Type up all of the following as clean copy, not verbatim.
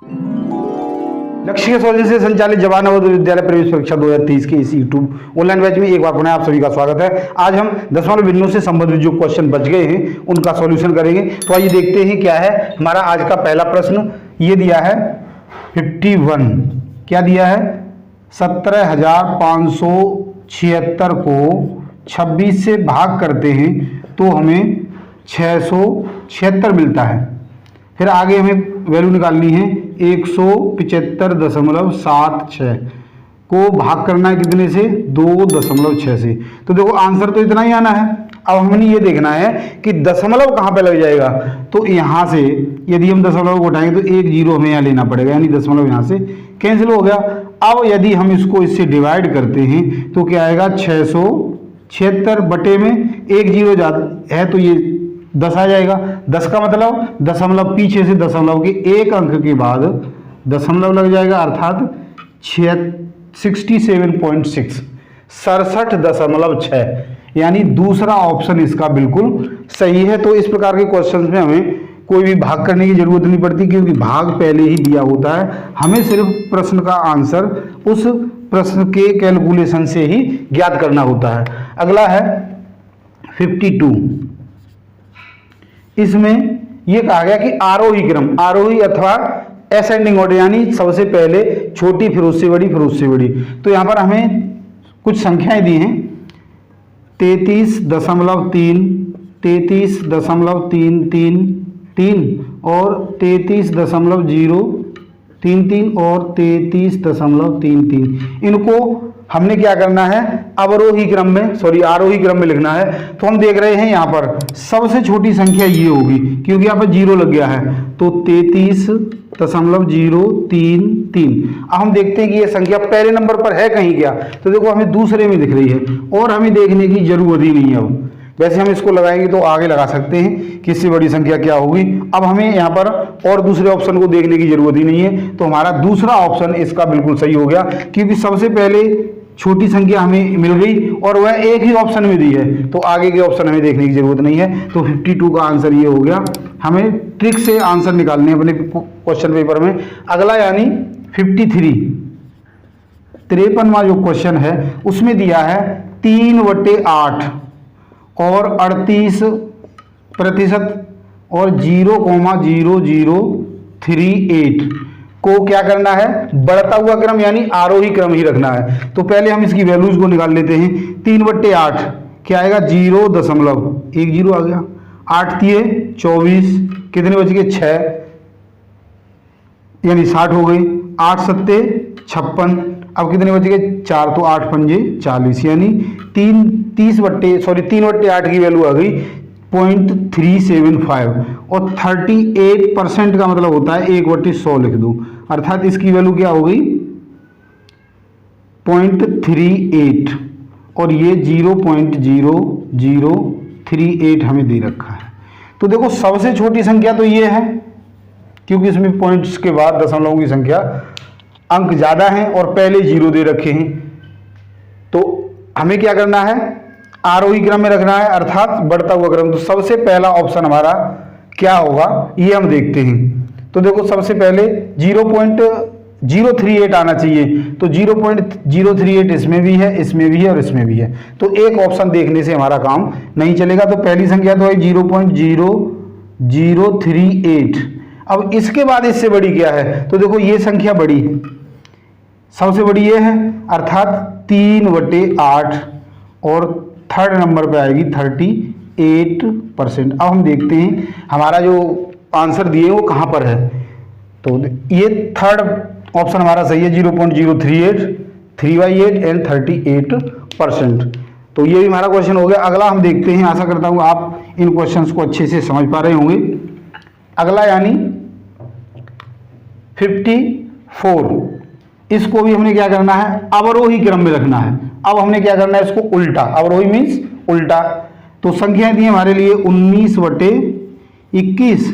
लक्ष्य के सौजन्य से संचालित जवाहर नवोदय विद्यालय प्रवेश परीक्षा 2023 के इस यूट्यूब ऑनलाइन बैच में एक बार पुनः आप सभी का स्वागत है। आज हम दशमलव बिंदु से संबंधित जो क्वेश्चन बच गए हैं उनका सॉल्यूशन करेंगे। तो आइए देखते हैं क्या है हमारा आज का पहला प्रश्न। ये दिया है 51, क्या दिया है 17,576 को 26 से भाग करते हैं तो हमें 676 मिलता है। फिर आगे हमें वैल्यू निकालनी है 175.76 को भाग करना है कितने से 2.6 से। तो देखो आंसर तो इतना ही आना है। अब हमने ये देखना है कि दशमलव कहाँ पे लग जाएगा। तो यहाँ से यदि हम दशमलव को उठाएंगे तो एक जीरो हमें यहाँ लेना पड़ेगा, यानी दशमलव यहाँ से कैंसिल हो गया। अब यदि हम इसको इससे डिवाइड करते हैं तो क्या आएगा 676 बटे में एक जीरो ज्यादा है तो ये 10 आ जाएगा। 10 का मतलब दशमलव पीछे से दशमलव के एक अंक के बाद दशमलव लग जाएगा, अर्थात 67.6 67.6, यानी दूसरा ऑप्शन इसका बिल्कुल सही है। तो इस प्रकार के क्वेश्चंस में हमें कोई भी भाग करने की जरूरत नहीं पड़ती क्योंकि भाग पहले ही दिया होता है। हमें सिर्फ प्रश्न का आंसर उस प्रश्न के कैलकुलेशन से ही ज्ञात करना होता है। अगला है 52। इसमें यह कहा गया कि आरोही क्रम, आरोही अथवा असेंडिंग ऑर्डर, यानी सबसे पहले छोटी फिर उससे बड़ी फिर उससे बड़ी। तो यहां पर हमें कुछ संख्याएं दी हैं 33.3, 33.333 और 33.033 और 33.33। इनको हमने क्या करना है अवरोही क्रम में, आरोही क्रम में लिखना है। तो हम देख रहे हैं यहाँ पर सबसे छोटी संख्या ये होगी क्योंकि यहाँ पर जीरो लग गया है, तो 33.033। अब हम देखते हैं कि ये संख्या पहले नंबर पर है कहीं क्या। तो देखो हमें दूसरे में दिख रही है और हमें देखने की जरूरत ही नहीं है। अब वैसे हम इसको लगाएंगे तो आगे लगा सकते हैं कि इससे बड़ी संख्या क्या होगी। अब हमें यहाँ पर और दूसरे ऑप्शन को देखने की जरूरत ही नहीं है। तो हमारा दूसरा ऑप्शन इसका बिल्कुल सही हो गया क्योंकि सबसे पहले छोटी संख्या हमें मिल गई और वह एक ही ऑप्शन में दी है, तो आगे के ऑप्शन हमें देखने की जरूरत नहीं है। तो 52 का आंसर ये हो गया। हमें ट्रिक से आंसर निकालने अपने क्वेश्चन पेपर में। अगला यानी 53, 53वां जो क्वेश्चन है उसमें दिया है 3/8 और 38% और 0,0038 को क्या करना है बढ़ता हुआ क्रम यानी आरोही क्रम ही रखना है। तो पहले हम इसकी वैल्यूज को निकाल लेते हैं। 3/8 क्या आएगा 0.10 आ गया, 8 तिये 24, कितने बच गए 6, यानी 60 हो गई, 8 सत्ते 56, अब कितने बच गए 4, तो 8 पंजे 40, यानी 3/8 की वैल्यू आ गई 0.375 और 38% का मतलब होता है 1/100 लिख दो, अर्थात इसकी वैल्यू क्या हो गई 0.38 और ये 0.0038 हमें दे रखा है। तो देखो सबसे छोटी संख्या तो ये है क्योंकि इसमें पॉइंट्स के बाद दशमलवों की संख्या अंक ज्यादा है और पहले जीरो दे रखे हैं। तो हमें क्या करना है आरोही क्रम में रखना है, अर्थात बढ़ता हुआ क्रम। तो सबसे पहला ऑप्शन हमारा क्या होगा ये हम देखते हैं। तो देखो सबसे पहले 0.038 आना चाहिए, तो 0.038 इसमें भी है, इसमें भी है और इसमें भी है। तो एक ऑप्शन देखने से हमारा काम नहीं चलेगा। तो पहली संख्या तो है 0.0038। अब इसके बाद इससे बड़ी क्या है, तो देखो ये संख्या बड़ी है, सबसे बड़ी ये है, अर्थात 3/8 और थर्ड नंबर पे आएगी 38%। अब हम देखते हैं हमारा जो आंसर दिए वो कहाँ पर है। तो ये थर्ड ऑप्शन हमारा सही है 0.038, 3/8 एंड 38%। तो ये भी हमारा क्वेश्चन हो गया। अगला हम देखते हैं, आशा करता हूँ आप इन क्वेश्चंस को अच्छे से समझ पा रहे होंगे। अगला यानी 54, इसको भी हमने क्या करना है अवरोही क्रम में रखना है। अब हमने क्या करना है इसको उल्टा, अवरोही मीन्स उल्टा। तो संख्याएं दी हमारे लिए 19/21,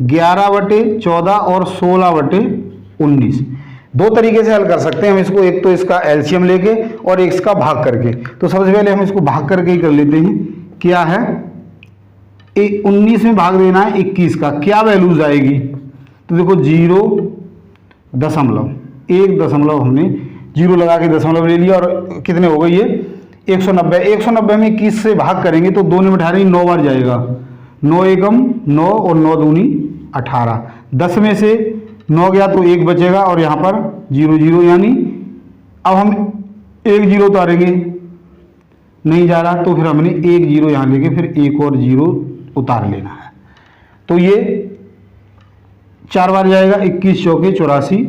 11/14 और 16/19। दो तरीके से हल कर सकते हैं हम इसको, एक तो इसका एलसीएम लेके और एक इसका भाग करके। तो सबसे पहले हम इसको भाग करके ही कर लेते हैं। क्या है 19 में भाग देना है 21 का, क्या वैल्यूज आएगी। तो देखो 0, दशमलव, 1 दशमलव हमने जीरो लगा के दशमलव ले लिया और कितने हो गए ये 190। 190 में 21 से भाग करेंगे तो 2 ने बैठा रही 9 बार जाएगा, 9 एकम 9 और 9 दूनी 18। 10 में से 9 गया तो 1 बचेगा और यहाँ पर 0 0, यानी अब हम 1 0 उतारेंगे, नहीं जा रहा तो फिर हमने 1 0 यहाँ लेके फिर एक और 0 उतार लेना है। तो ये 4 बार जाएगा, 21 चौके 84,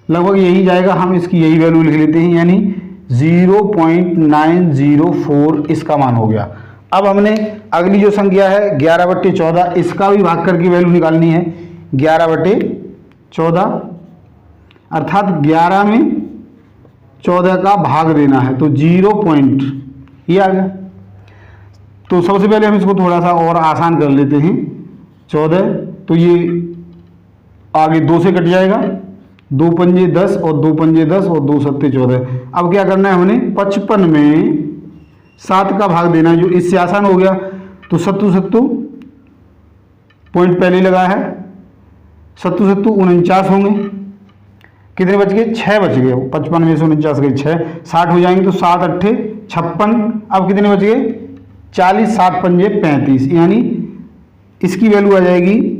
लगभग यही जाएगा। हम इसकी यही वैल्यू लिख लेते हैं, यानी 0.904 इसका मान हो गया। अब हमने अगली जो संख्या है 11/14, इसका भी भाग करके वैल्यू निकालनी है। 11/14 अर्थात 11 में 14 का भाग देना है, तो 0 पॉइंट ये आ गया। तो सबसे पहले हम इसको थोड़ा सा और आसान कर लेते हैं। 14 तो ये आगे 2 से कट जाएगा, 2 पंजे 10 और 2 पंजे 10 और 2 सत्ते 14। अब क्या करना है, हमने 55 में 7 का भाग देना है, जो इससे आसान हो गया। तो 7 पॉइंट पहले लगा है, 7 49 होंगे, कितने बच गए 6 बच गए। 55 में से 49 गए 6, 60 हो जाएंगे तो 7 8 56। अब कितने बच गए 40, 7 पंजे 35, यानी इसकी वैल्यू आ जाएगी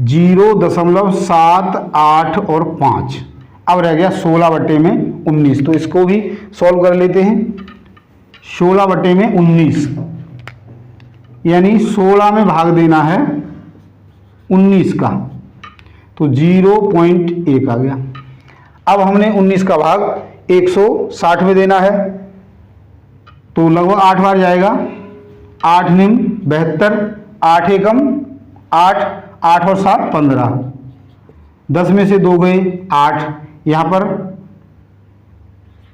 0.78 और 5। अब रह गया 16/19, तो इसको भी सॉल्व कर लेते हैं। 16/19 यानी 16 में भाग देना है 19 का, तो 0.1 आ गया। अब हमने 19 का भाग 160 में देना है, तो लगभग 8 बार जाएगा। 8 निम 72, 8 एकम 8, 8 और 7 15, 10 में से 2 गए 8, यहाँ पर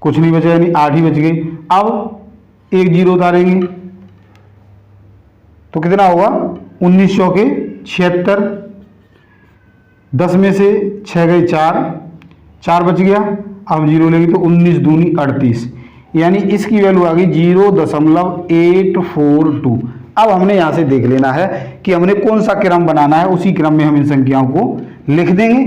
कुछ नहीं बचा, यानी 8 ही बच गए। अब 1 0 उतारेंगे तो कितना होगा 19 चौके 76, 10 में से 6 गए 4, 4 बच गया। अब 0 लेंगे तो 19 दूनी 38, यानी इसकी वैल्यू आ गई 0.842। अब हमने यहाँ से देख लेना है कि हमने कौन सा क्रम बनाना है, उसी क्रम में हम इन संख्याओं को लिख देंगे।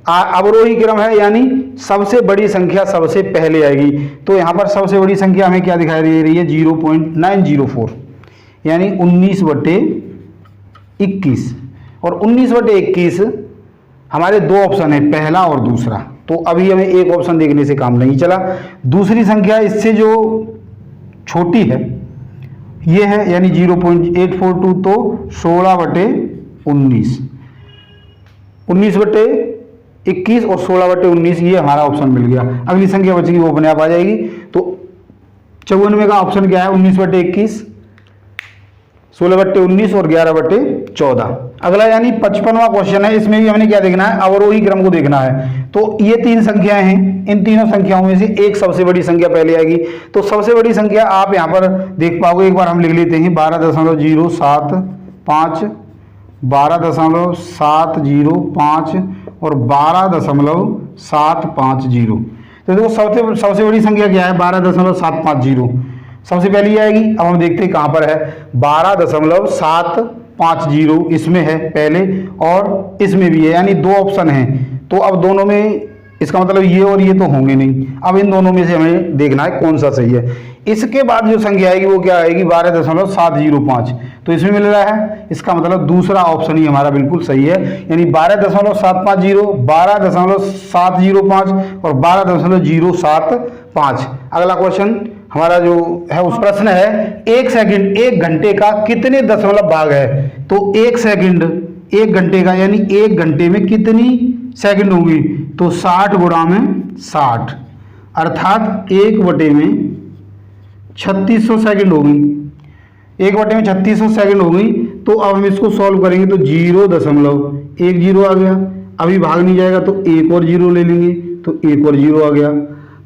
अवरोही क्रम है, यानी सबसे बड़ी संख्या सबसे पहले आएगी। तो यहाँ पर सबसे बड़ी संख्या हमें क्या दिखाई दे रही है 0.904, यानी 19/21। और 19/21 हमारे 2 ऑप्शन है, पहला और दूसरा। तो अभी हमें एक ऑप्शन देखने से काम नहीं चला। दूसरी संख्या इससे जो छोटी है ये है, यानी 0.842, तो 16/19, 19/21 और 16/19 ये हमारा ऑप्शन मिल गया। अगली संख्या बचेगी वो अपने आप आ जाएगी। तो 94 का ऑप्शन क्या है 19/21, 16/19 और 11/14। अगला यानी 55वां क्वेश्चन है, इसमें भी हमने क्या देखना है अवरोही क्रम को देखना है। तो ये 3 संख्याएं हैं, इन तीनों संख्याओं में से एक सबसे बड़ी संख्या पहले आएगी। तो सबसे बड़ी संख्या आप यहाँ पर देख पाओगे, एक बार हम लिख लेते हैं 12.075, 12.705 और 12.750। तो देखो सबसे बड़ी संख्या क्या है 12.750, सबसे पहली आएगी। अब हम देखते हैं कहाँ पर है 12.750, इसमें है पहले और इसमें भी है, यानी 2 ऑप्शन हैं। तो अब दोनों में इसका मतलब ये और ये तो होंगे नहीं। अब इन दोनों में से हमें देखना है कौन सा सही है। इसके बाद जो संख्या आएगी वो क्या आएगी 12.705, तो इसमें मिल रहा है, इसका मतलब दूसरा ऑप्शन ही हमारा बिल्कुल सही है, यानी 12.750, 12.705 और 12.075। अगला क्वेश्चन हमारा जो है उस प्रश्न है 1 सेकंड 1 घंटे का कितने दशमलव भाग है। तो 1 सेकंड 1 घंटे का, यानी 1 घंटे में कितनी सेकंड होंगी, तो 60 गुणा में 60, अर्थात 1/में 3600 सेकंड होगी। 1/में 3600 सेकंड होगी। तो अब हम इसको सॉल्व करेंगे तो 0.10 आ गया। अभी भाग नहीं जाएगा तो एक और 0 ले लेंगे, तो एक और 0 आ गया।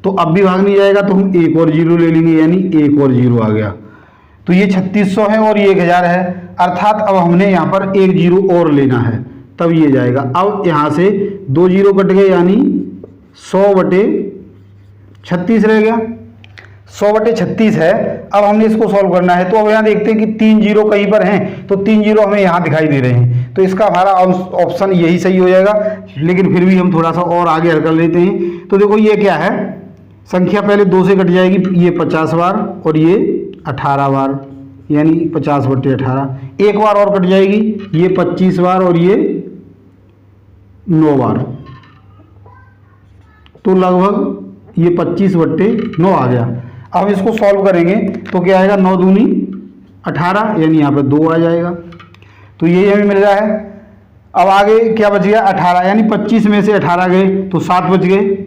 तो अब भी भाग नहीं जाएगा तो हम एक और 0 ले लेंगे, यानी एक और 0 आ गया। तो ये 3600 है और ये 1000 है, अर्थात अब हमने यहाँ पर एक 0 और लेना है, तब ये जाएगा। अब यहाँ से 2 0 कट गए, यानी 100/36 रह गया। 100/36 है। अब हमने इसको सॉल्व करना है, तो अब यहाँ देखते हैं कि 3 जीरो कहीं पर हैं, तो 3 जीरो हमें यहाँ दिखाई दे रहे हैं, तो इसका हमारा ऑप्शन यही सही हो जाएगा। लेकिन फिर भी हम थोड़ा सा और आगे हल कर लेते हैं। तो देखो ये क्या है, संख्या पहले 2 से कट जाएगी, ये 50 बार और ये 18 बार, यानी 50/18। एक बार और कट जाएगी, ये 25 बार और ये 9 बार, तो लगभग ये 25/9 आ गया। अब हम इसको सॉल्व करेंगे तो क्या आएगा, 9 दूनी 18, यानी यहाँ पे 2 आ जाएगा, तो यही हमें मिल रहा है। अब आगे क्या बच गया, 18, यानी 25 में से 18 गए तो 7 बच गए,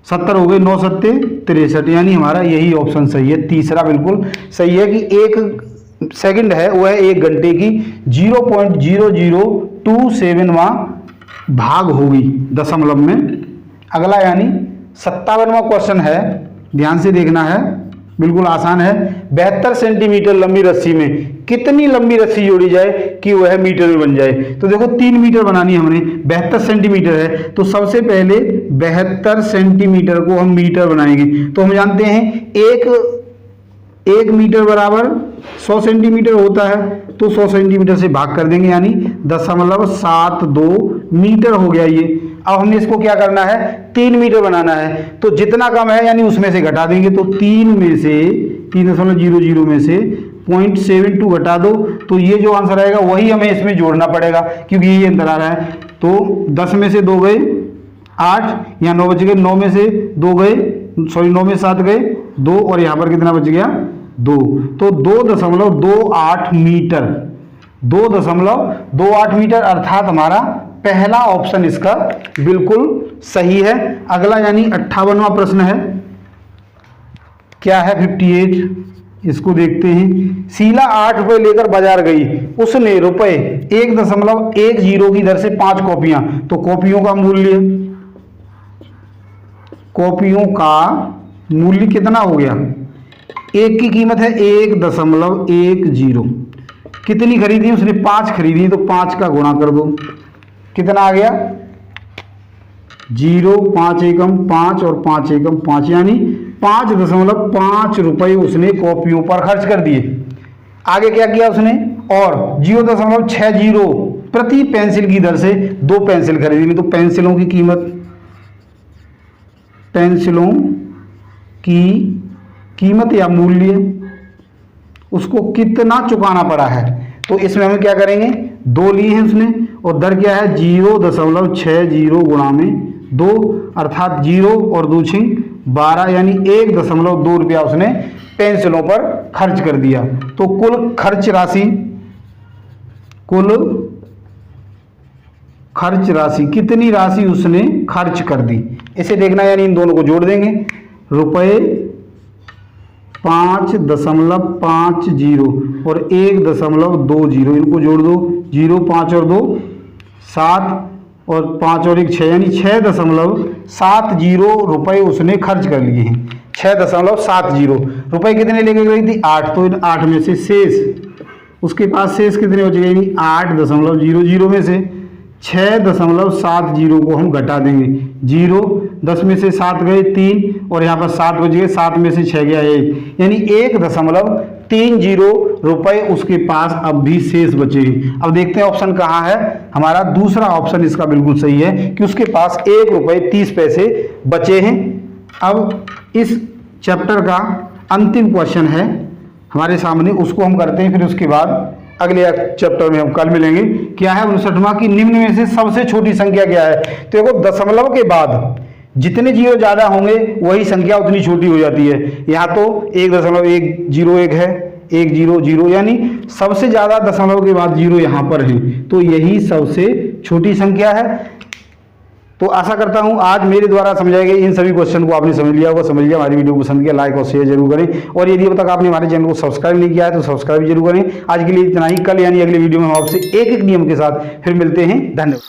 70 हो गए, 9 7 63, यानी हमारा यही ऑप्शन सही है। तीसरा बिल्कुल सही है कि 1 सेकंड है वह 1 घंटे की 0.0027वां भाग होगी दशमलव में। अगला यानी 57वां क्वेश्चन है, ध्यान से देखना है, बिल्कुल आसान है। 72 सेंटीमीटर लंबी रस्सी में कितनी लंबी रस्सी जोड़ी जाए कि वह मीटर में बन जाए। तो देखो 3 मीटर बनानी है हमने, 72 सेंटीमीटर है, तो सबसे पहले 72 सेंटीमीटर को हम मीटर बनाएंगे। तो हम जानते हैं 1 मीटर बराबर 100 सेंटीमीटर होता है, तो 100 सेंटीमीटर से भाग कर देंगे, यानी 0.72 मीटर हो गया ये। अब हमने इसको क्या करना है, 3 मीटर बनाना है, तो जितना कम है यानी उसमें से घटा देंगे, तो 3 में से 3.00 में से 0.72 घटा दो, तो ये जो आंसर आएगा वही हमें इसमें जोड़ना पड़ेगा, क्योंकि ये अंतर आ रहा है। तो 10 में से 2 गए 8, यहाँ 9 बच गए, 9 में से 2 गए, सॉरी 9 में 7 गए 2, और यहाँ पर कितना बच गया 2, तो 2.28 मीटर, 2.28 मीटर, अर्थात हमारा पहला ऑप्शन इसका बिल्कुल सही है। अगला यानी 58वां प्रश्न है, क्या है 58, इसको देखते हैं। शीला 8 रुपए लेकर बाजार गई, उसने रुपए 1.10 की दर से 5 कॉपियां, तो कॉपियों का मूल्य कितना हो गया, एक की कीमत है 1.10, कितनी खरीदी उसने, 5 खरीदी, तो 5 का गुणा कर दो, कितना आ गया 0, 5 एकम 5 और 5 एकम 5, यानी 5.5 रुपये उसने कॉपियों पर खर्च कर दिए। आगे क्या किया उसने, और 0.60 प्रति पेंसिल की दर से 2 पेंसिल खरीदी, तो पेंसिलों की कीमत या मूल्य उसको कितना चुकाना पड़ा है। तो इसमें हम क्या करेंगे, 2 लिए हैं उसने, और दर क्या है 0.60 गुणा में 2, अर्थात 0 और 2 छिंग 12, यानी 1.2 रुपया उसने पेंसिलों पर खर्च कर दिया। तो कुल खर्च राशि कितनी राशि उसने खर्च कर दी, इसे देखना, यानी इन दोनों को जोड़ देंगे, रुपये 5.50 और 1.20, इनको जोड़ दो, 0 5 और 2 7 और 5 और 1 6, यानी 6.70 रुपये उसने खर्च कर लिए हैं। 6.70 रुपये कितने लेके गई थी, 8, तो इन 8 में से शेष उसके पास शेष कितने बच गए, यानी 8.00 में से 6.70 को हम घटा देंगे, 0 10 में से 7 गए 3, और यहाँ पर 7 बच गए, 7 में से 6 गया 1, यानी 1.30 रुपये उसके पास अब भी शेष बचे हैं। अब देखते हैं ऑप्शन कहाँ है, हमारा दूसरा ऑप्शन इसका बिल्कुल सही है कि उसके पास 1 रुपये 30 पैसे बचे हैं। अब इस चैप्टर का अंतिम क्वेश्चन है हमारे सामने, उसको हम करते हैं, फिर उसके बाद अगले चैप्टर में हम कल मिलेंगे। क्या है 59वां की निम्न में से सबसे छोटी संख्या क्या है। तो देखो दशमलव के बाद जितने जीरो ज्यादा होंगे वही संख्या उतनी छोटी हो जाती है। यहाँ तो 1.101 है, 100, यानी सबसे ज्यादा दशमलव के बाद जीरो यहाँ पर है, तो यही सबसे छोटी संख्या है। तो आशा करता हूं आज मेरे द्वारा समझाए गए इन सभी क्वेश्चन को आपने समझ लिया होगा। समझ लिया, हमारी वीडियो को पसंद किया, लाइक और शेयर जरूर करें, और यदि अब तक आपने हमारे चैनल को सब्सक्राइब नहीं किया है तो सब्सक्राइब जरूर करें। आज के लिए इतना ही, कल यानी अगले वीडियो में हम आपसे एक एक नियम के साथ फिर मिलते हैं। धन्यवाद।